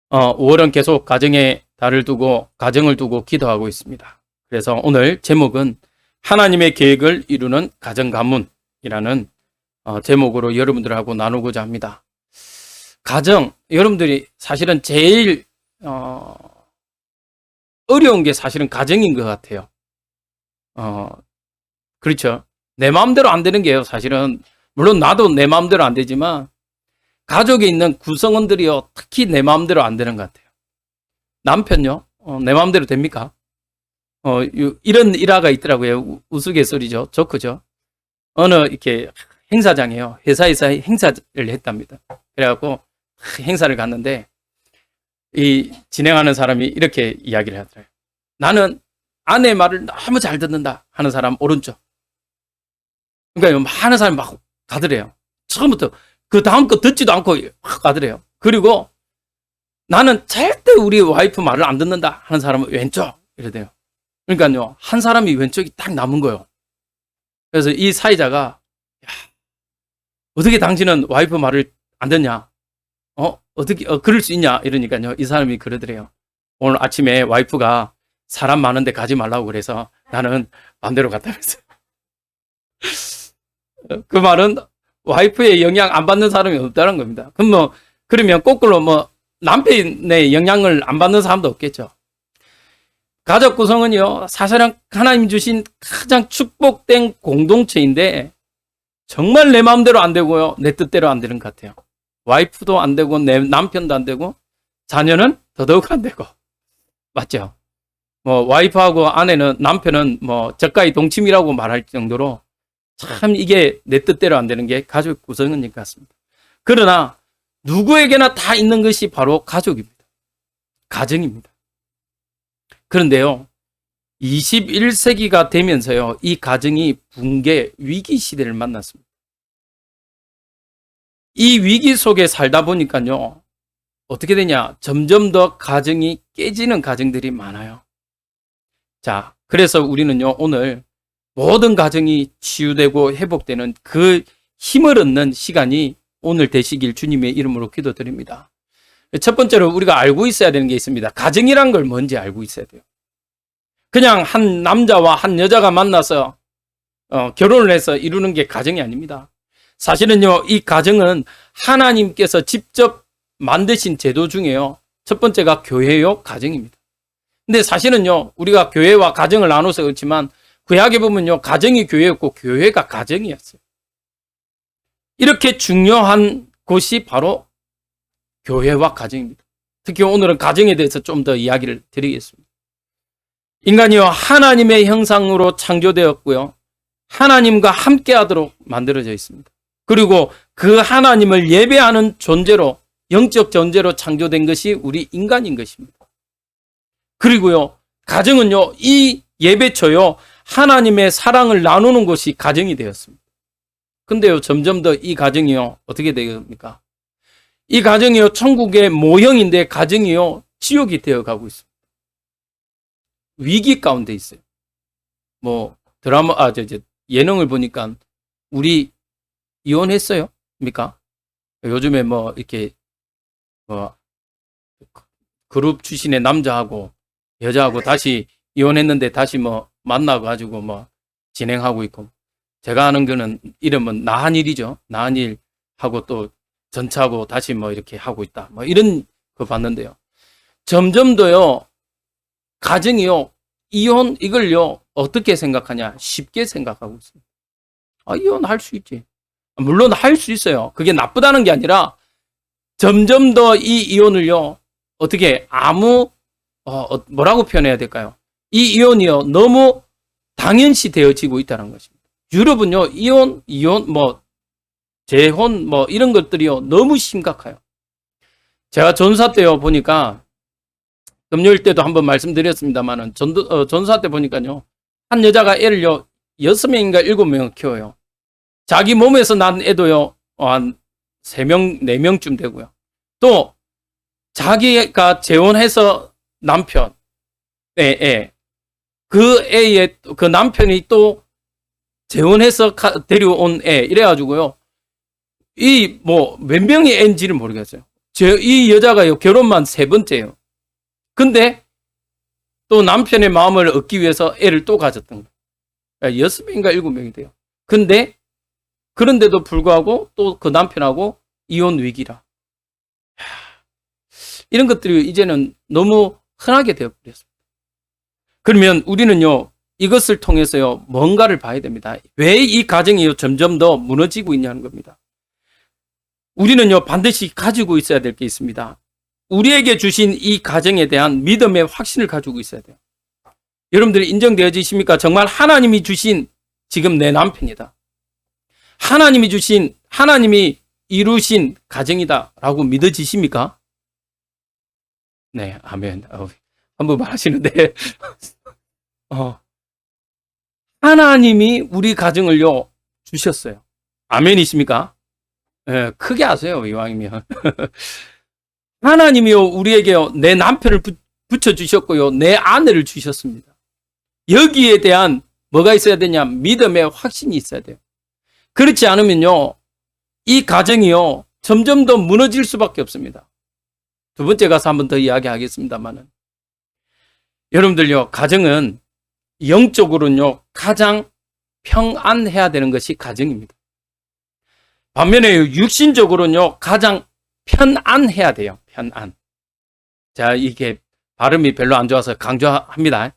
5월은 계속 가정에 달을 두고 가정을 두고 기도하고 있습니다. 그래서 오늘 제목은 하나님의 계획을 이루는 가정 가문이라는 제목으로 여러분들하고 나누고자 합니다. 가정, 여러분들이 사실은 제일 어려운 게 사실은 가정인 것 같아요. 그렇죠. 내 마음대로 안 되는 게요. 사실은 물론 나도 내 마음대로 안 되지만 가족에 있는 구성원들이요, 특히 내 마음대로 안 되는 것 같아요. 남편요, 내 마음대로 됩니까? 이런 일화가 있더라고요. 우스갯소리죠. 조크죠. 어느 이렇게 행사장이에요. 회사에서 행사를 했답니다. 그래갖고 행사를 갔는데 이 진행하는 사람이 이렇게 이야기를 하더라고요. 나는 아내 말을 너무 잘 듣는다 하는 사람 오른쪽. 그러니까 많은 사람이 막 가더래요. 처음부터 그 다음 거 듣지도 않고 확 가더래요. 그리고 나는 절대 우리 와이프 말을 안 듣는다 하는 사람은 왼쪽 이러대요. 그러니까요, 한 사람이 왼쪽이 딱 남은 거예요. 그래서 이 사회자가 어떻게 당신은 와이프 말을 안 듣냐? 어떻게 그럴 수 있냐? 이러니까요, 이 사람이 그러더래요. 오늘 아침에 와이프가 사람 많은데 가지 말라고 그래서 나는 맘대로 갔다 그랬어요. 그 말은 와이프의 영향 안 받는 사람이 없다는 겁니다. 그러면 거꾸로 남편의 영향을 안 받는 사람도 없겠죠. 가족 구성은요, 사실은 하나님 주신 가장 축복된 공동체인데 정말 내 마음대로 안 되고요, 내 뜻대로 안 되는 것 같아요. 와이프도 안 되고 내 남편도 안 되고 자녀는 더더욱 안 되고, 맞죠? 와이프하고 아내는, 남편은 적가의 동침이라고 말할 정도로 참 이게 내 뜻대로 안 되는 게 가족 구성인 것 같습니다. 그러나 누구에게나 다 있는 것이 바로 가족입니다. 가정입니다. 그런데요, 21세기가 되면서요, 이 가정이 붕괴, 위기 시대를 만났습니다. 이 위기 속에 살다 보니까요, 어떻게 되냐, 점점 더 가정이 깨지는 가정들이 많아요. 자, 그래서 우리는요, 오늘 모든 가정이 치유되고 회복되는 그 힘을 얻는 시간이 오늘 되시길 주님의 이름으로 기도드립니다. 첫 번째로 우리가 알고 있어야 되는 게 있습니다. 가정이란 걸 뭔지 알고 있어야 돼요. 그냥 한 남자와 한 여자가 만나서 결혼을 해서 이루는 게 가정이 아닙니다. 사실은요, 이 가정은 하나님께서 직접 만드신 제도 중에요, 첫 번째가 교회요, 가정입니다. 근데 사실은요, 우리가 교회와 가정을 나눠서 그렇지만 구약에 보면요, 가정이 교회였고 교회가 가정이었어요. 이렇게 중요한 곳이 바로 교회와 가정입니다. 특히 오늘은 가정에 대해서 좀 더 이야기를 드리겠습니다. 인간이요, 하나님의 형상으로 창조되었고요, 하나님과 함께하도록 만들어져 있습니다. 그리고 그 하나님을 예배하는 존재로, 영적 존재로 창조된 것이 우리 인간인 것입니다. 그리고요, 가정은요, 이 예배처요, 하나님의 사랑을 나누는 곳이 가정이 되었습니다. 근데요, 점점 더 이 가정이요, 어떻게 됩니까? 이 가정이요, 천국의 모형인데 가정이요, 지옥이 되어 가고 있습니다. 위기 가운데 있어요. 예능을 보니까 우리 이혼했어요? 입니까? 요즘에 이렇게 그룹 출신의 남자하고 여자하고 다시 이혼했는데 다시 만나가지고 진행하고 있고, 제가 아는 거는 이름은 나한일이죠. 나한일하고 또 전차하고 다시 이렇게 하고 있다. 이런 거 봤는데요. 점점 더요, 가정이요, 이혼 이걸요, 어떻게 생각하냐? 쉽게 생각하고 있습니다. 이혼할 수 있지. 물론 할 수 있어요. 그게 나쁘다는 게 아니라 점점 더 이 이혼을요, 어떻게 뭐라고 표현해야 될까요? 이 이혼이요, 너무 당연시 되어지고 있다는 것입니다. 유럽은요, 이혼, 재혼, 이런 것들이요, 너무 심각해요. 제가 전사 때요, 보니까, 금요일 때도 한번 말씀드렸습니다만은, 전사 때 보니까요, 한 여자가 애를요, 6명인가 7명을 키워요. 자기 몸에서 난 애도요, 한 3명, 4명쯤 되고요. 또, 자기가 재혼해서 남편, 그 애의, 그 남편이 또 재혼해서 데려온 애, 이래가지고요, 몇 명의 애인지를 모르겠어요. 이 여자가요, 결혼만 3번째예요. 근데 또 남편의 마음을 얻기 위해서 애를 또 가졌던 거예요. 그러니까 6명인가 7명이 돼요. 근데 그런데도 불구하고 또 그 남편하고 이혼 위기라. 이런 것들이 이제는 너무 흔하게 되어버렸습니다. 그러면 우리는요, 이것을 통해서요, 뭔가를 봐야 됩니다. 왜 이 가정이 점점 더 무너지고 있냐는 겁니다. 우리는요, 반드시 가지고 있어야 될 게 있습니다. 우리에게 주신 이 가정에 대한 믿음의 확신을 가지고 있어야 돼요. 여러분들이 인정되어지십니까? 정말 하나님이 주신 지금 내 남편이다. 하나님이 이루신 가정이다라고 믿어지십니까? 네, 아멘. 한번 말하시는데, 하나님이 우리 가정을요, 주셨어요. 아멘이십니까? 네, 크게 하세요, 이왕이면. 하나님이요, 우리에게요, 내 남편을 붙여주셨고요, 내 아내를 주셨습니다. 여기에 대한 뭐가 있어야 되냐? 믿음의 확신이 있어야 돼요. 그렇지 않으면요, 이 가정이요, 점점 더 무너질 수밖에 없습니다. 두 번째 가서 한 번 더 이야기하겠습니다만은, 여러분들요, 가정은 영적으로는요, 가장 평안해야 되는 것이 가정입니다. 반면에 육신적으로는요, 가장 편안해야 돼요. 편안. 자, 이게 발음이 별로 안 좋아서 강조합니다.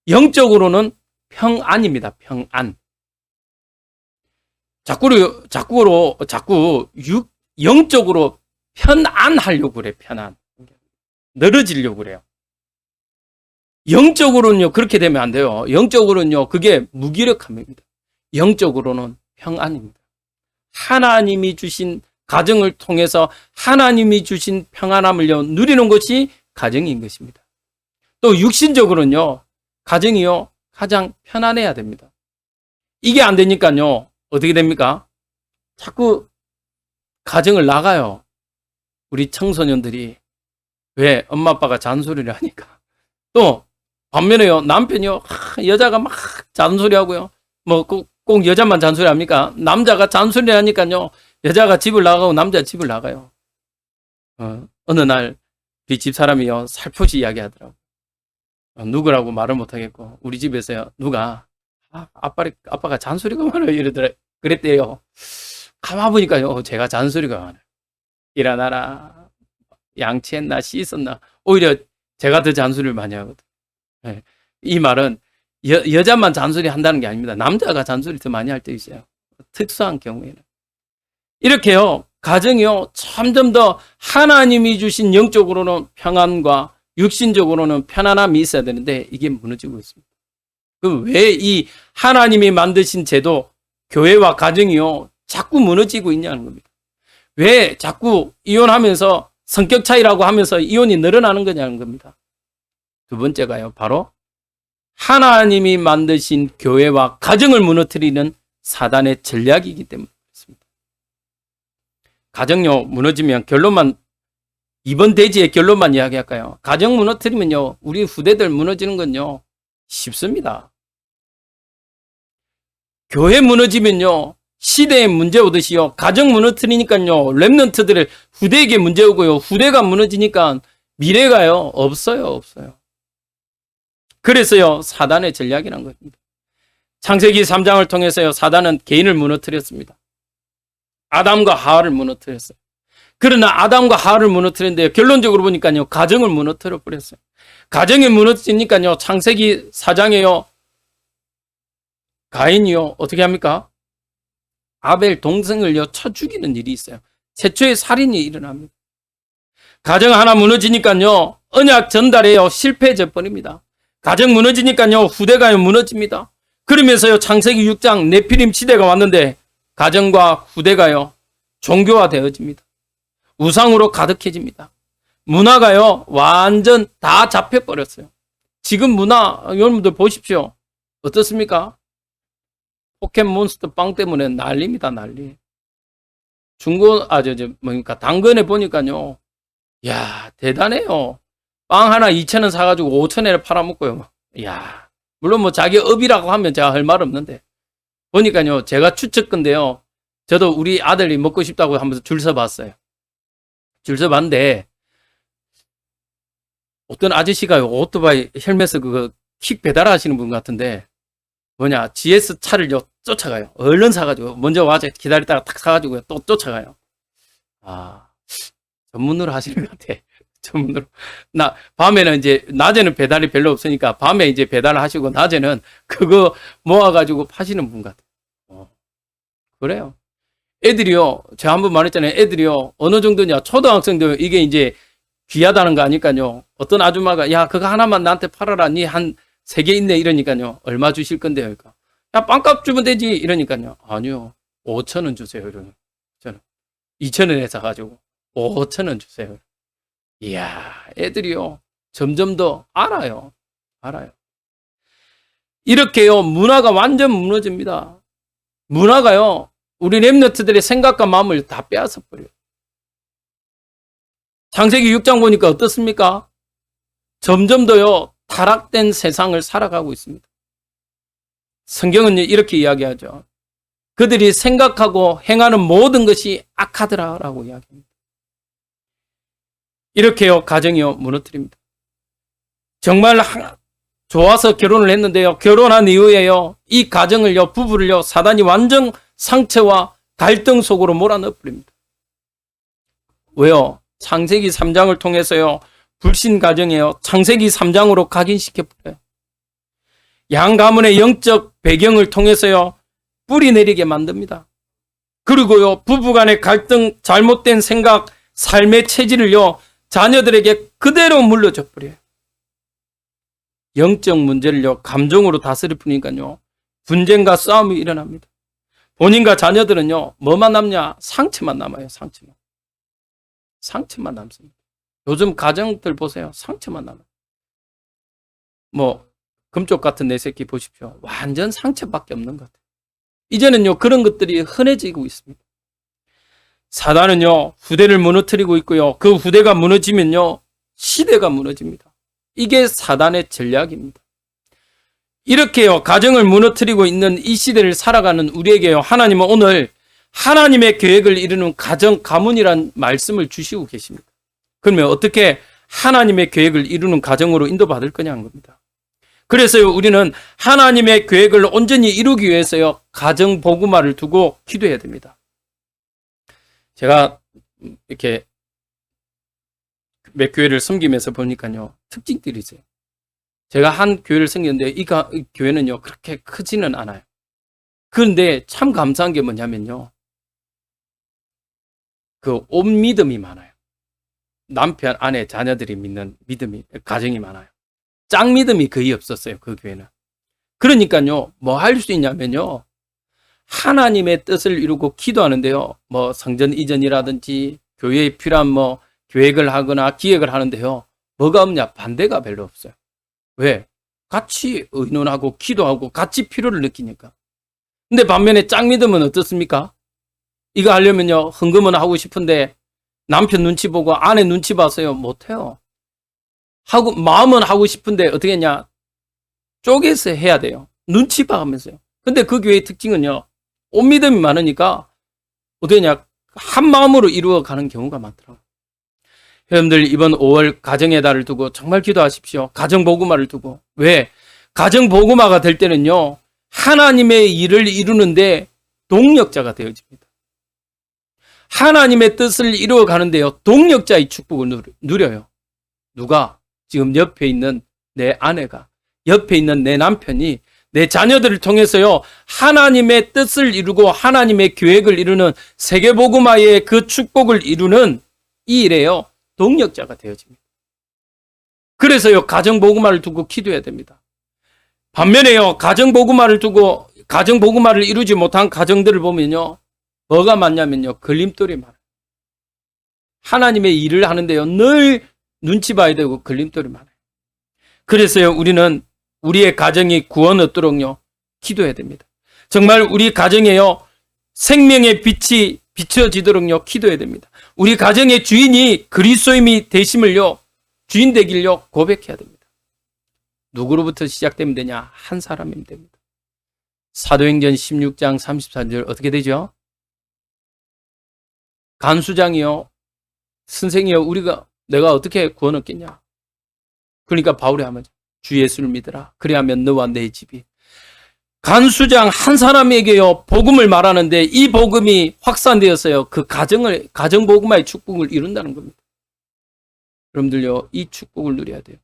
영적으로는 평안입니다. 평안. 자꾸 영적으로 편안하려고 그래. 편안. 늘어지려고 그래요. 영적으로는요, 그렇게 되면 안 돼요. 영적으로는요, 그게 무기력함입니다. 영적으로는 평안입니다. 하나님이 주신 가정을 통해서 하나님이 주신 평안함을요, 누리는 것이 가정인 것입니다. 또 육신적으로는요, 가정이요, 가장 편안해야 됩니다. 이게 안 되니까요, 어떻게 됩니까? 자꾸 가정을 나가요. 우리 청소년들이. 왜? 엄마 아빠가 잔소리를 하니까. 또 반면에요, 남편이요, 여자가 막 잔소리하고요. 뭐 꼭 여자만 잔소리합니까? 남자가 잔소리하니까요, 여자가 집을 나가고 남자가 집을 나가요. 어느 날 우리 집사람이요, 살포시 이야기하더라고. 누구라고 말을 못하겠고, 우리 집에서요, 누가 아빠가 잔소리가 많아요 이러더라. 그랬대요. 가만 보니까요, 제가 잔소리가 많아요. 일어나라, 양치했나 씻었나. 오히려 제가 더 잔소리를 많이 하거든. 네. 이 말은 여자만 잔소리 한다는 게 아닙니다. 남자가 잔소리 더 많이 할 때 있어요. 특수한 경우에는. 이렇게요, 가정이요, 점점 더 하나님이 주신 영적으로는 평안과 육신적으로는 편안함이 있어야 되는데, 이게 무너지고 있습니다. 그럼 왜 이 하나님이 만드신 제도, 교회와 가정이요, 자꾸 무너지고 있냐는 겁니다. 왜 자꾸 이혼하면서 성격 차이라고 하면서 이혼이 늘어나는 거냐는 겁니다. 두 번째가요, 바로 하나님이 만드신 교회와 가정을 무너뜨리는 사단의 전략이기 때문에 그렇습니다. 가정요, 무너지면 결론만, 이번 대지의 결론만 이야기할까요? 가정 무너뜨리면요, 우리 후대들 무너지는 건요, 쉽습니다. 교회 무너지면요, 시대에 문제 오듯이요, 가정 무너뜨리니까요, 렘넌트들의 후대에게 문제 오고요, 후대가 무너지니까 미래가요, 없어요. 그래서요, 사단의 전략이란 겁니다. 창세기 3장을 통해서요, 사단은 개인을 무너뜨렸습니다. 아담과 하와를 무너뜨렸어요. 그러나 아담과 하와를 무너뜨렸는데 결론적으로 보니까요, 가정을 무너뜨려 버렸어요. 가정이 무너지니까요, 창세기 4장에요, 가인이요, 어떻게 합니까? 아벨 동생을요, 쳐 죽이는 일이 있어요. 최초의 살인이 일어납니다. 가정 하나 무너지니까요, 언약 전달에요, 실패해져 버립니다. 가정 무너지니까요, 후대가요, 무너집니다. 그러면서요, 창세기 6장 네피림 시대가 왔는데 가정과 후대가요, 종교화 되어집니다. 우상으로 가득해집니다. 문화가요, 완전 다 잡혀버렸어요. 지금 문화, 여러분들 보십시오. 어떻습니까? 포켓몬스터 빵 때문에 난리입니다, 난리. 당근에 보니까요, 야, 대단해요. 빵 하나 2,000원 사가지고 5,000원에 팔아먹고요. 야, 물론 뭐 자기 업이라고 하면 제가 할 말 없는데, 보니까요, 제가 추측 건데요, 저도 우리 아들이 먹고 싶다고 하면서 줄 서봤어요. 줄 서 봤는데 어떤 아저씨가 오토바이 헬멧을 그거 킥 배달하시는 분 같은데 GS 차를요 쫓아가요. 얼른 사가지고 먼저 와서 기다리다가 탁 사가지고 또 쫓아가요. 아, 전문으로 하시는 것 같아. 전문으로. 밤에는 이제 낮에는 배달이 별로 없으니까 밤에 이제 배달을 하시고 낮에는 그거 모아가지고 파시는 분 같아. 그래요. 애들이요. 제가 한번 말했잖아요. 애들이요. 어느 정도냐. 초등학생들 이게 이제 귀하다는 거 아니까요. 어떤 아줌마가 야 그거 하나만 나한테 팔아라. 니 한 3개 있네 이러니까요. 얼마 주실 건데요? 그러니까. 야 빵값 주면 되지 이러니까요. 아니요. 5,000원 주세요. 이러는. 저는 2,000원에 사가지고 5,000원 주세요. 이야 애들이요. 점점 더 알아요. 이렇게요. 문화가 완전 무너집니다. 문화가요. 우리 랩너트들의 생각과 마음을 다 빼앗아 버려요. 창세기 6장 보니까 어떻습니까? 점점 더요. 타락된 세상을 살아가고 있습니다. 성경은 이렇게 이야기하죠. 그들이 생각하고 행하는 모든 것이 악하더라라고 이야기합니다. 이렇게요. 가정이요. 무너뜨립니다. 정말 좋아서 결혼을 했는데요. 결혼한 이후에요. 이 가정을요. 부부를요. 사단이 완전 상처와 갈등 속으로 몰아넣어 버립니다. 왜요? 창세기 3장을 통해서요. 불신 가정이에요. 창세기 3장으로 각인시켜 버려요. 양 가문의 영적 배경을 통해서요. 뿌리 내리게 만듭니다. 그리고요. 부부간의 갈등, 잘못된 생각, 삶의 체질을요. 자녀들에게 그대로 물려줘 버려요. 영적 문제를요. 감정으로 다스릴 뿐이니까요. 분쟁과 싸움이 일어납니다. 본인과 자녀들은요. 뭐만 남냐? 상처만 남아요. 상처만 남습니다. 요즘 가정들 보세요. 상처만 남아요. 금쪽 같은 내 새끼 보십시오. 완전 상처밖에 없는 것 같아요. 이제는요. 그런 것들이 흔해지고 있습니다. 사단은요. 후대를 무너뜨리고 있고요. 그 후대가 무너지면요. 시대가 무너집니다. 이게 사단의 전략입니다. 이렇게요. 가정을 무너뜨리고 있는 이 시대를 살아가는 우리에게요. 하나님은 오늘 하나님의 계획을 이루는 가정, 가문이란 말씀을 주시고 계십니다. 그러면 어떻게 하나님의 계획을 이루는 가정으로 인도받을 거냐는 겁니다. 그래서요. 우리는 하나님의 계획을 온전히 이루기 위해서요. 가정 복음화를 두고 기도해야 됩니다. 제가 이렇게 몇 교회를 섬기면서 보니까요. 특징들이 있어요. 제가 한 교회를 섬겼는데 이 교회는요. 그렇게 크지는 않아요. 그런데 참 감사한 게 뭐냐면요. 온 믿음이 많아요. 남편, 아내, 자녀들이 믿는 믿음이, 가정이 많아요. 짝 믿음이 거의 없었어요. 그 교회는. 그러니까요. 뭐 할 수 있냐면요. 하나님의 뜻을 이루고 기도하는데요. 성전 이전이라든지 교회에 필요한 계획을 하거나 기획을 하는데요. 뭐가 없냐? 반대가 별로 없어요. 왜? 같이 의논하고 기도하고 같이 필요를 느끼니까. 근데 반면에 짝 믿음은 어떻습니까? 이거 하려면요. 헌금은 하고 싶은데 남편 눈치 보고 아내 눈치 봐서요. 못해요. 마음은 하고 싶은데 어떻게 했냐? 쪼개서 해야 돼요. 눈치 봐가면서요. 근데 그 교회의 특징은요. 온 믿음이 많으니까 어떻게 했냐? 한 마음으로 이루어가는 경우가 많더라고요. 여러분들 이번 5월 가정의 달을 두고 정말 기도하십시오. 가정 복음화를 두고. 왜? 가정 복음화가 될 때는요. 하나님의 일을 이루는데 동력자가 되어집니다. 하나님의 뜻을 이루어가는데요. 동력자의 축복을 누려요. 누가? 지금 옆에 있는 내 아내가, 옆에 있는 내 남편이 내 자녀들을 통해서요. 하나님의 뜻을 이루고 하나님의 계획을 이루는 세계복음화의 그 축복을 이루는 이 일에요. 동력자가 되어집니다. 그래서요. 가정복음화를 두고 기도해야 됩니다. 반면에요. 가정복음화를 두고 가정복음화를 이루지 못한 가정들을 보면요. 뭐가 많냐면요. 걸림돌이 많아요. 하나님의 일을 하는데요. 늘 눈치 봐야 되고 걸림돌이 많아요. 그래서요. 우리는 우리의 가정이 구원 얻도록요. 기도해야 됩니다. 정말 우리 가정에요. 생명의 빛이 비춰지도록요. 기도해야 됩니다. 우리 가정의 주인이 그리스도인이 되심을요. 주인 되길요. 고백해야 됩니다. 누구로부터 시작되면 되냐? 한 사람이면 됩니다. 사도행전 16장 34절 어떻게 되죠? 간수장이요. 선생이여 내가 어떻게 구원 얻겠냐. 그러니까 바울이 하면 주 예수를 믿으라. 그리하면 너와 내 집이. 간수장 한 사람에게요 복음을 말하는데 이 복음이 확산되었어요. 그 가정복음화의 축복을 이룬다는 겁니다. 여러분들요, 이 축복을 누려야 돼요.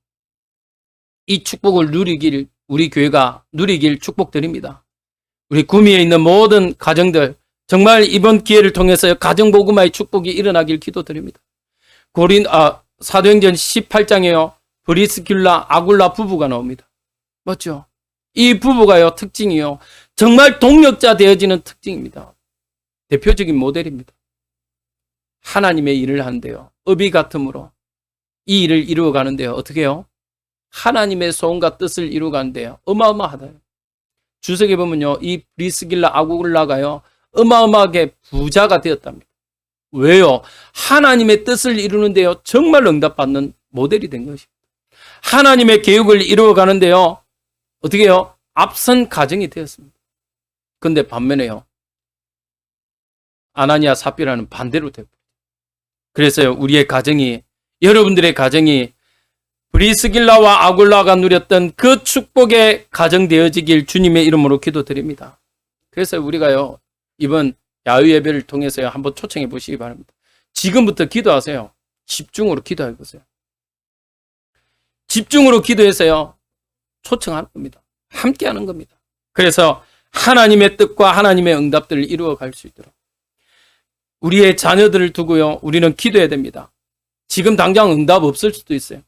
이 축복을 누리길, 우리 교회가 누리길 축복드립니다. 우리 구미에 있는 모든 가정들, 정말 이번 기회를 통해서 가정복음화의 축복이 일어나길 기도드립니다. 사도행전 18장에요 브리스길라 아굴라 부부가 나옵니다. 맞죠? 이 부부가요 특징이요 정말 동력자 되어지는 특징입니다. 대표적인 모델입니다. 하나님의 일을 하는데요 업이 같음으로 이 일을 이루어가는데요 어떻게 해요? 하나님의 소원과 뜻을 이루어가는데요 어마어마하다. 주석에 보면요 이 브리스길라 아굴라가요 어마어마하게 부자가 되었답니다. 왜요? 하나님의 뜻을 이루는데요 정말 응답받는 모델이 된 것입니다. 하나님의 계획을 이루어가는데요 어떻게 해요? 앞선 가정이 되었습니다. 그런데 반면에요 아나니아 삽비라는 반대로 되고, 그래서요 우리의 가정이, 여러분들의 가정이 브리스길라와 아굴라가 누렸던 그 축복의 가정 되어지길 주님의 이름으로 기도드립니다. 그래서 우리가요 이번 야외 예배를 통해서요 한번 초청해 보시기 바랍니다. 지금부터 기도하세요. 집중으로 기도해 보세요. 집중으로 기도해서요 초청하는 겁니다. 함께 하는 겁니다. 그래서 하나님의 뜻과 하나님의 응답들을 이루어 갈 수 있도록 우리의 자녀들을 두고요 우리는 기도해야 됩니다. 지금 당장 응답 없을 수도 있어요.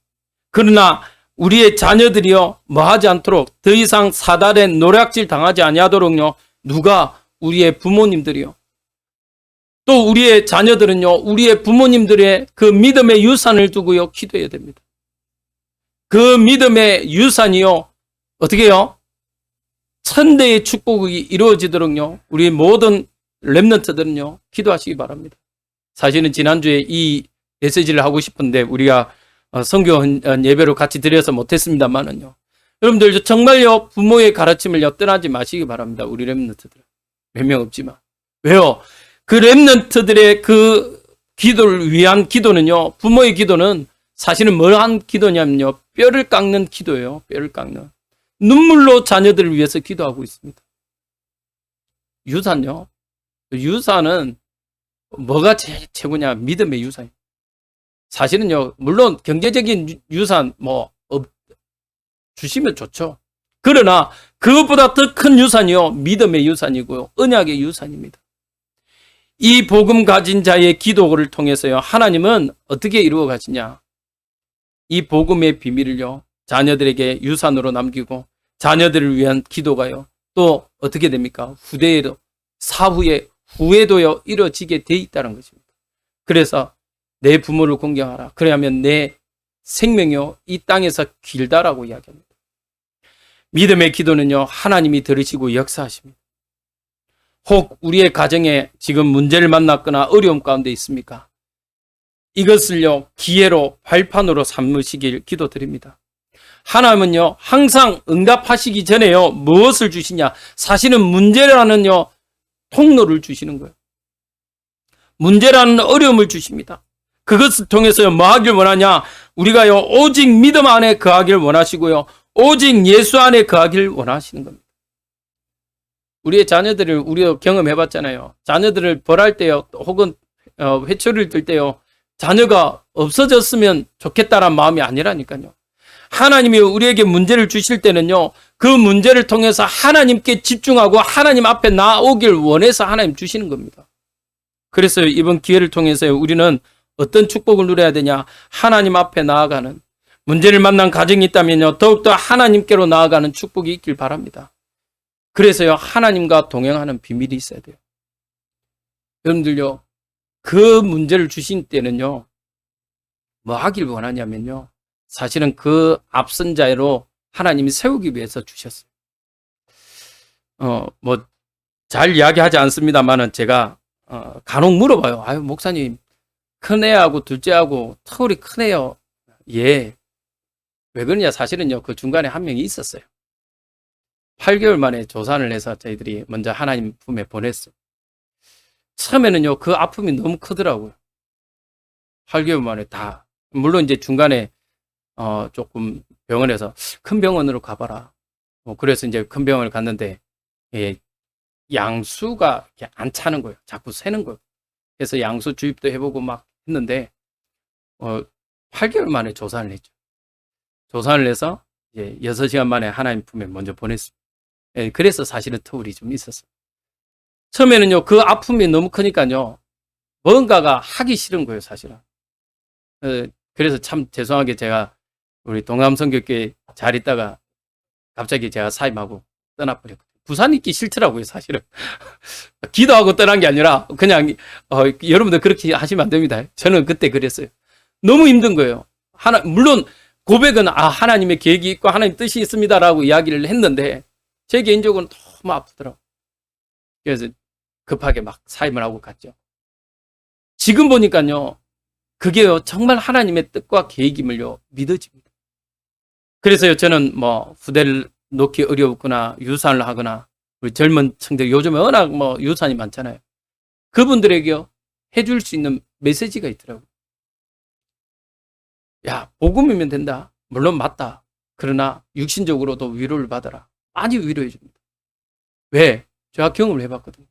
그러나 우리의 자녀들이요 뭐하지 않도록, 더 이상 사단의 노략질 당하지 아니하도록요 누가? 우리의 부모님들이요. 또 우리의 자녀들은요 우리의 부모님들의 그 믿음의 유산을 두고요 기도해야 됩니다. 그 믿음의 유산이요 어떻게 해요? 천대의 축복이 이루어지도록요 우리 모든 렘넌트들은요 기도하시기 바랍니다. 사실은 지난주에 이 메시지를 하고 싶은데 우리가 선교 예배로 같이 드려서 못했습니다만은요 여러분들 정말요 부모의 가르침을 떠나지 마시기 바랍니다. 우리 렘넌트들 몇 명 없지만. 왜요? 그 렘넌트들의 그 기도를 위한 기도는요 부모의 기도는 사실은 뭘 한 기도냐면요 뼈를 깎는 기도예요. 뼈를 깎는, 눈물로 자녀들을 위해서 기도하고 있습니다. 유산요, 유산은 뭐가 최고냐? 믿음의 유산. 사실은요 물론 경제적인 유산 주시면 좋죠. 그러나 그것보다 더 큰 유산이요 믿음의 유산이고요 언약의 유산입니다. 이 복음 가진 자의 기도를 통해서요 하나님은 어떻게 이루어 가시냐? 이 복음의 비밀을요 자녀들에게 유산으로 남기고 자녀들을 위한 기도가요 또 어떻게 됩니까? 후대에도, 사후에, 후에도요 이루어지게 돼 있다는 것입니다. 그래서 내 부모를 공경하라. 그러면 내 생명이요 이 땅에서 길다라고 이야기합니다. 믿음의 기도는요 하나님이 들으시고 역사하십니다. 혹 우리의 가정에 지금 문제를 만났거나 어려움 가운데 있습니까? 이것을요 기회로, 발판으로 삼으시길 기도드립니다. 하나님은요 항상 응답하시기 전에요 무엇을 주시냐? 사실은 문제라는요 통로를 주시는 거예요. 문제라는 어려움을 주십니다. 그것을 통해서요 뭐 하길 원하냐? 우리가요 오직 믿음 안에 거하길 원하시고요 오직 예수 안에 거하길 원하시는 겁니다. 우리의 자녀들을 우리가 경험해 봤잖아요. 자녀들을 벌할 때요 혹은 회초리를 들 때요 자녀가 없어졌으면 좋겠다란 마음이 아니라니까요. 하나님이 우리에게 문제를 주실 때는요 그 문제를 통해서 하나님께 집중하고 하나님 앞에 나오길 원해서 하나님 주시는 겁니다. 그래서 이번 기회를 통해서 우리는 어떤 축복을 누려야 되냐? 하나님 앞에 나아가는, 문제를 만난 가정이 있다면요 더욱더 하나님께로 나아가는 축복이 있길 바랍니다. 그래서요 하나님과 동행하는 비밀이 있어야 돼요. 여러분들요 그 문제를 주신 때는요 뭐 하길 원하냐면요 사실은 그 앞선 자로 하나님이 세우기 위해서 주셨어요. 잘 이야기하지 않습니다만은 제가 간혹 물어봐요. 아유 목사님 큰애하고 둘째하고 터울이 크네요. 예. 왜 그러냐? 사실은요 그 중간에 한 명이 있었어요. 8개월 만에 조산을 해서 저희들이 먼저 하나님 품에 보냈어요. 처음에는요 그 아픔이 너무 크더라고요. 8개월 만에 다. 물론 이제 중간에 조금 병원에서 큰 병원으로 가봐라. 그래서 이제 큰 병원을 갔는데 예, 양수가 이렇게 안 차는 거예요. 자꾸 새는 거예요. 그래서 양수 주입도 해보고 막 했는데 8개월 만에 조산을 했죠. 조산을 해서 이제 6시간 만에 하나님 품에 먼저 보냈습니다. 예, 그래서 사실은 터울이 좀 있었어요. 처음에는요, 그 아픔이 너무 크니까요, 뭔가가 하기 싫은 거예요, 사실은. 그래서 참 죄송하게 제가 우리 동암선교교회 잘 있다가 갑자기 제가 사임하고 떠나버렸거든요. 부산 있기 싫더라고요, 사실은. 기도하고 떠난 게 아니라 그냥 여러분들 그렇게 하시면 안 됩니다. 저는 그때 그랬어요. 너무 힘든 거예요. 물론 고백은 하나님의 계획이 있고 하나님 뜻이 있습니다라고 이야기를 했는데 제 개인적으로는 너무 아프더라고요. 그래서 급하게 막 사임을 하고 갔죠. 지금 보니까요, 그게요 정말 하나님의 뜻과 계획임을요 믿어집니다. 그래서요 저는 뭐 후대를 놓기 어려웠거나 유산을 하거나 우리 젊은 층들 요즘에 워낙 뭐 유산이 많잖아요. 그분들에게요 해줄 수 있는 메시지가 있더라고요. 야, 복음이면 된다. 물론 맞다. 그러나 육신적으로도 위로를 받아라. 많이 위로해 줍니다. 왜? 제가 경험을 해봤거든요.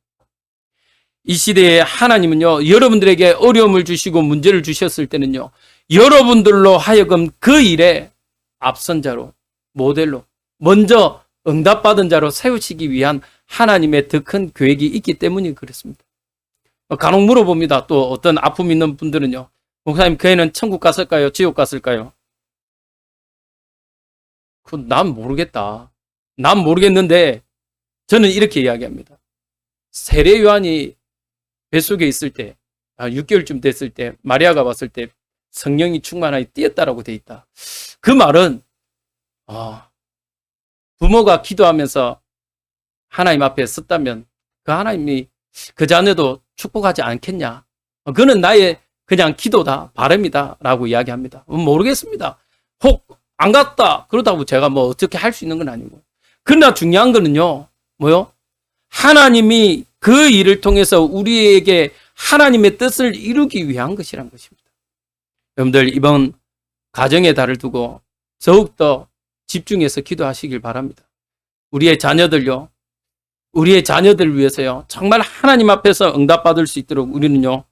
이 시대에 하나님은요, 여러분들에게 어려움을 주시고 문제를 주셨을 때는요, 여러분들로 하여금 그 일에 앞선 자로, 모델로, 먼저 응답받은 자로 세우시기 위한 하나님의 더 큰 계획이 있기 때문이 그렇습니다. 간혹 물어봅니다. 또 어떤 아픔 있는 분들은요, 목사님, 그 애는 천국 갔을까요? 지옥 갔을까요? 난 모르겠다. 난 모르겠는데, 저는 이렇게 이야기합니다. 세례 요한이 뱃속에 있을 때, 6개월쯤 됐을 때, 마리아가 봤을 때 성령이 충만하게 뛰었다라고 돼 있다. 그 말은, 부모가 기도하면서 하나님 앞에 섰다면 그 하나님이 그 자녀도 축복하지 않겠냐. 그는 나의 그냥 기도다, 바람이다 라고 이야기합니다. 모르겠습니다. 혹 안 갔다. 그렇다고 제가 뭐 어떻게 할 수 있는 건 아니고. 그러나 중요한 거는요. 뭐요? 하나님이 그 일을 통해서 우리에게 하나님의 뜻을 이루기 위한 것이란 것입니다. 여러분들 이번 가정의 달을 두고 더욱더 집중해서 기도하시길 바랍니다. 우리의 자녀들요. 우리의 자녀들을 위해서요. 정말 하나님 앞에서 응답받을 수 있도록 우리는요.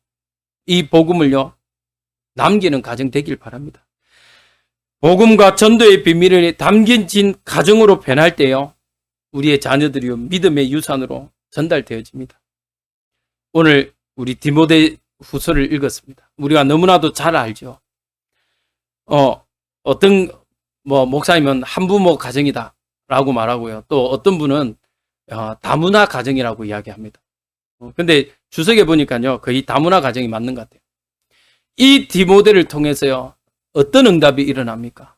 이 복음을요. 남기는 가정 되길 바랍니다. 복음과 전도의 비밀이 담긴 가정으로 변할 때요. 우리의 자녀들이요. 믿음의 유산으로 전달되어집니다. 오늘 우리 디모데 후서를 읽었습니다. 우리가 너무나도 잘 알죠. 어떤 목사님은 한부모 가정이다 라고 말하고요. 또 어떤 분은 다문화 가정이라고 이야기합니다. 근데 주석에 보니까요. 거의 다문화 가정이 맞는 것 같아요. 이 디모데를 통해서요. 어떤 응답이 일어납니까?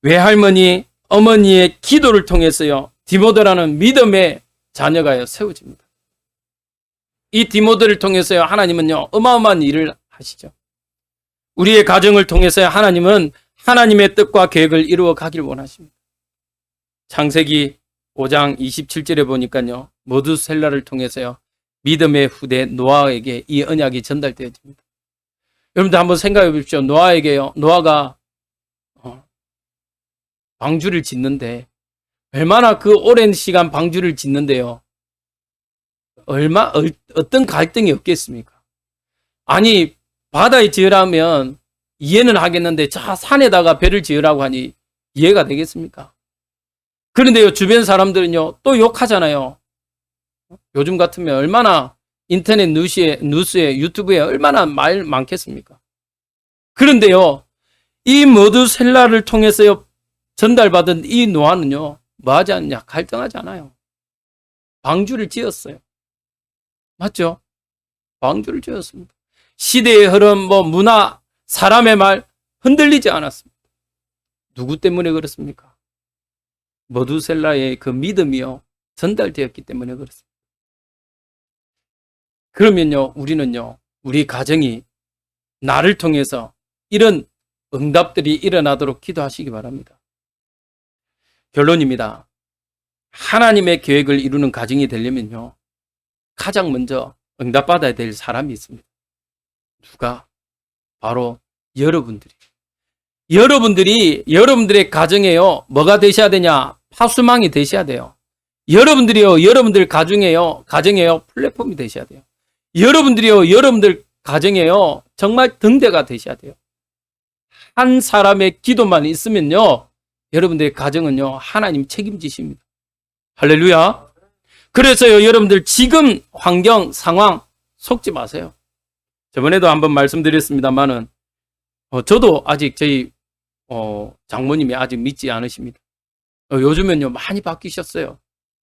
외할머니, 어머니의 기도를 통해서요. 디모데라는 믿음의 자녀가 세워집니다. 이 디모데를 통해서요. 하나님은요. 어마어마한 일을 하시죠. 우리의 가정을 통해서요. 하나님은 하나님의 뜻과 계획을 이루어 가길 원하십니다. 창세기 5장 27절에 보니까요. 모두셀라를 통해서요. 믿음의 후대 노아에게 이 언약이 전달되어집니다. 여러분들 한번 생각해 보십시오. 노아에게요. 노아가 방주를 짓는데 얼마나 그 오랜 시간 방주를 짓는데요. 어떤 갈등이 없겠습니까? 아니 바다에 지으라면 이해는 하겠는데 저 산에다가 배를 지으라고 하니 이해가 되겠습니까? 그런데요. 주변 사람들은요. 또 욕하잖아요. 요즘 같으면 얼마나 인터넷 뉴스에 유튜브에 얼마나 말 많겠습니까? 그런데요. 이 모두셀라를 통해서요. 전달받은 이 노아는요. 뭐 하지 않냐? 갈등하지 않아요. 방주를 지었어요. 맞죠? 방주를 지었습니다. 시대의 흐름, 문화, 사람의 말 흔들리지 않았습니다. 누구 때문에 그렇습니까? 모두셀라의 그 믿음이요. 전달되었기 때문에 그렇습니다. 그러면요. 우리는요. 우리 가정이 나를 통해서 이런 응답들이 일어나도록 기도하시기 바랍니다. 결론입니다. 하나님의 계획을 이루는 가정이 되려면요. 가장 먼저 응답받아야 될 사람이 있습니다. 누가? 바로 여러분들의 가정에요. 뭐가 되셔야 되냐? 파수망이 되셔야 돼요. 여러분들 가정에요. 플랫폼이 되셔야 돼요. 여러분들 가정에요. 정말 등대가 되셔야 돼요. 한 사람의 기도만 있으면요. 여러분들의 가정은요. 하나님 책임지십니다. 할렐루야. 그래서요. 여러분들 지금 환경, 상황 속지 마세요. 저번에도 한번 말씀드렸습니다만은 저도 아직 저희 장모님이 아직 믿지 않으십니다. 요즘은요. 많이 바뀌셨어요.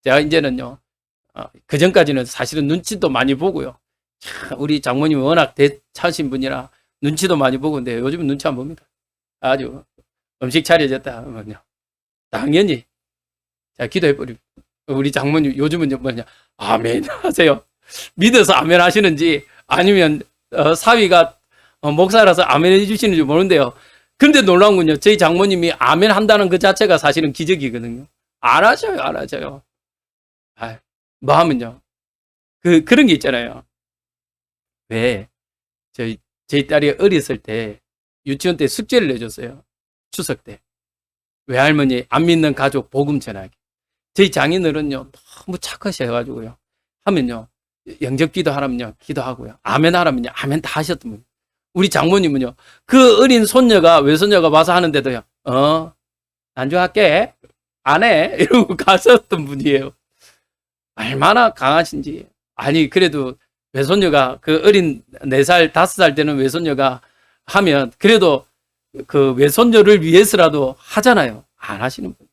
제가 이제는요. 그 전까지는 사실은 눈치도 많이 보고요. 우리 장모님이 워낙 대차신 분이라 눈치도 많이 보고 근데 요즘은 눈치 안 봅니다. 아주 음식 차려졌다 하면요. 당연히 자 기도해버립니다. 우리 장모님 요즘은 뭐냐 아멘 하세요. 믿어서 아멘 하시는지 아니면 사위가 목사라서 아멘 해주시는지 모르는데요. 그런데 놀라운 건요. 저희 장모님이 아멘 한다는 그 자체가 사실은 기적이거든요. 안 하셔요. 뭐 하면요. 그런 게 있잖아요. 왜 저희 딸이 어렸을 때 유치원 때 숙제를 내줬어요. 추석 때. 외할머니 안 믿는 가족 복음 전하기. 저희 장인어른요. 너무 착하셔가지고요. 하면요. 영접기도 하라면요. 기도하고요. 아멘 하라면요. 아멘 다 하셨던 분. 우리 장모님은요. 그 어린 외손녀가 와서 하는데도요. 안주할게. 안 해. 이러고 가셨던 분이에요. 얼마나 강하신지. 아니 그래도 외손녀가 그 어린 4살, 5살 되는 외손녀가 하면 그래도 그 외손녀를 위해서라도 하잖아요. 안 하시는 분.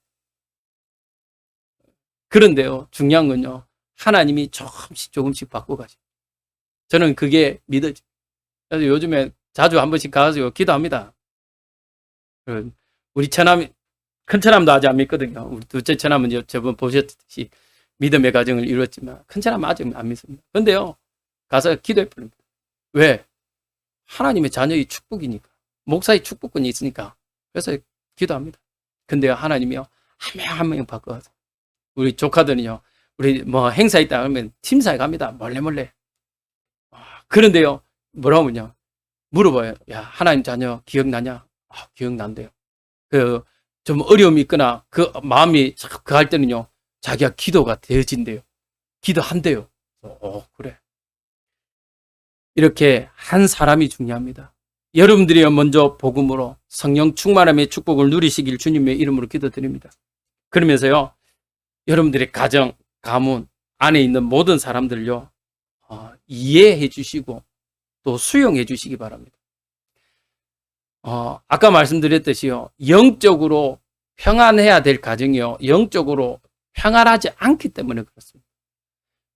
그런데요. 중요한 건요. 하나님이 조금씩 바꿔가죠. 저는 그게 믿어져요. 그래서 요즘에 자주 한 번씩 가서 기도합니다. 우리 큰 처남도 아직 안 믿거든요. 우리 둘째 처남은 저번 보셨듯이 믿음의 가정을 이루었지만 큰 처남은 아직 안 믿습니다. 그런데요. 가서 기도해버립니다. 왜? 하나님의 자녀의 축복이니까. 목사의 축복권이 있으니까. 그래서 기도합니다. 근데요, 하나님이요, 한 명 바꿔서. 우리 조카들은요, 우리 뭐 행사 있다 하면 팀사에 갑니다. 몰래. 그런데요, 뭐라고 하냐? 물어봐요. 야, 하나님 자녀 기억나냐? 기억난대요. 좀 어려움이 있거나 그 마음이 그 할 때는요, 자기가 기도가 되어진대요. 기도한대요. 그래. 이렇게 한 사람이 중요합니다. 여러분들이 먼저 복음으로 성령 충만함의 축복을 누리시길 주님의 이름으로 기도드립니다. 그러면서요. 여러분들의 가정, 가문 안에 있는 모든 사람들요. 이해해 주시고 또 수용해 주시기 바랍니다. 아까 말씀드렸듯이요. 영적으로 평안해야 될 가정이요. 영적으로 평안하지 않기 때문에 그렇습니다.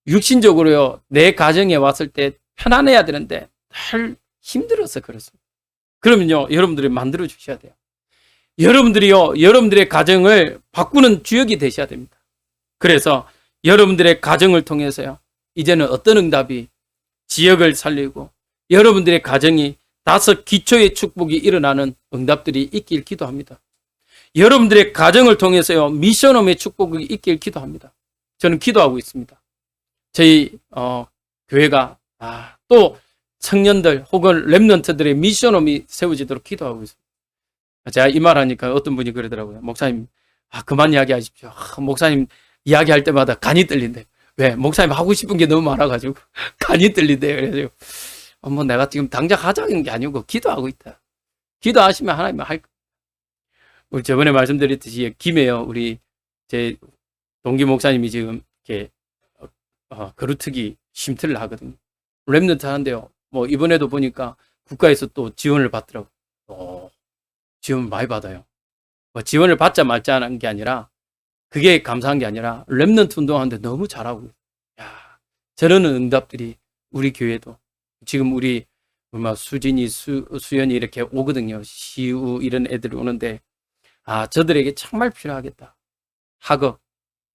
육신적으로요. 내 가정에 왔을 때 편안해야 되는데 늘 힘들어서 그렇습니다. 그러면요. 여러분들이 만들어 주셔야 돼요. 여러분들이요. 여러분들의 가정을 바꾸는 주역이 되셔야 됩니다. 그래서 여러분들의 가정을 통해서요. 이제는 어떤 응답이 지역을 살리고 여러분들의 가정이 5 기초의 축복이 일어나는 응답들이 있길 기도합니다. 여러분들의 가정을 통해서요. 미션홈의 축복이 있길 기도합니다. 저는 기도하고 있습니다. 저희 교회가 또 청년들 혹은 랩런트들의 미션홈이 세워지도록 기도하고 있습니다. 제가 이 말하니까 어떤 분이 그러더라고요. 목사님 그만 이야기하십시오. 목사님 이야기할 때마다 간이 떨린대. 왜? 목사님 하고 싶은 게 너무 많아가지고 간이 떨린대. 그래서 뭐 내가 지금 당장 하자는 게 아니고 기도하고 있다. 기도하시면 하나님은 할 거예요. 우리 저번에 말씀드렸듯이 김해요. 우리 제 동기 목사님이 지금 이렇게 거루트기 쉼터를 하거든요. 랩런트 하는데요. 뭐 이번에도 보니까 국가에서 또 지원을 받더라고요. 지원 많이 받아요. 뭐 지원을 받자 말자 하는 게 아니라 그게 감사한 게 아니라 랩런트 운동하는데 너무 잘하고 저러는 응답들이 우리 교회도 지금 우리 수진이 수연이 이렇게 오거든요. 시우 이런 애들이 오는데 저들에게 정말 필요하겠다. 학업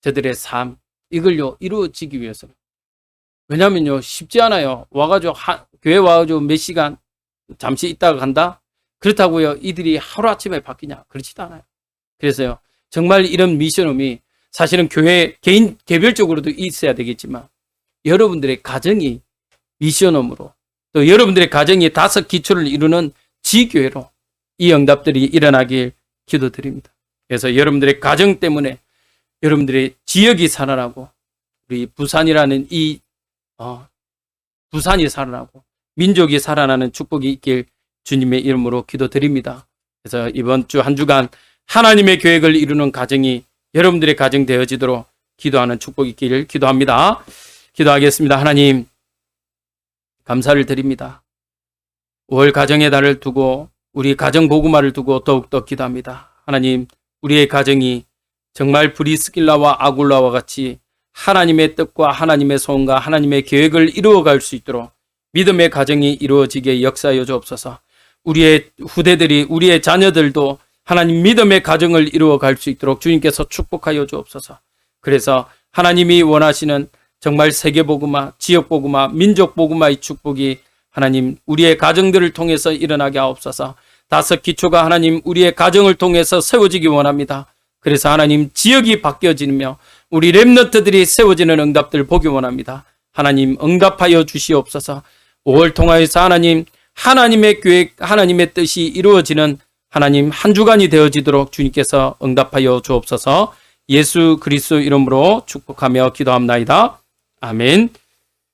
저들의 삶 이걸요 이루어지기 위해서 왜냐면요 쉽지 않아요. 와가지고 교회 와가지고 몇 시간 잠시 있다가 간다. 그렇다고요 이들이 하루아침에 바뀌냐? 그렇지도 않아요. 그래서요 정말 이런 미션홈이 사실은 교회 개별적으로도 있어야 되겠지만 여러분들의 가정이 미션홈으로 또 여러분들의 가정이 5 기초를 이루는 지교회로 이 응답들이 일어나길 기도드립니다. 그래서 여러분들의 가정 때문에 여러분들의 지역이 살아나고 우리 부산이라는 이 부산이 살아나고 민족이 살아나는 축복이 있길 주님의 이름으로 기도드립니다. 그래서 이번 주 한 주간 하나님의 계획을 이루는 가정이 여러분들의 가정 되어지도록 기도하는 축복이 있기를 기도합니다. 기도하겠습니다. 하나님 감사를 드립니다. 5월 가정의 달을 두고 우리 가정 복음화를 두고 더욱더 기도합니다. 하나님 우리의 가정이 정말 브리스길라와 아굴라와 같이 하나님의 뜻과 하나님의 소원과 하나님의 계획을 이루어갈 수 있도록 믿음의 가정이 이루어지게 역사하여 주옵소서. 우리의 후대들이 우리의 자녀들도 하나님 믿음의 가정을 이루어갈 수 있도록 주님께서 축복하여 주옵소서. 그래서 하나님이 원하시는 정말 세계복음화, 지역복음화, 민족복음화의 축복이 하나님 우리의 가정들을 통해서 일어나게 하옵소서. 5 기초가 하나님 우리의 가정을 통해서 세워지기 원합니다. 그래서 하나님 지역이 바뀌어지며 우리 렘넌트들이 세워지는 응답들 보기 원합니다. 하나님 응답하여 주시옵소서. 5월 통하여서 하나님 하나님의 계획, 하나님의 뜻이 이루어지는 하나님 한 주간이 되어지도록 주님께서 응답하여 주옵소서. 예수 그리스도 이름으로 축복하며 기도합나이다. 아멘.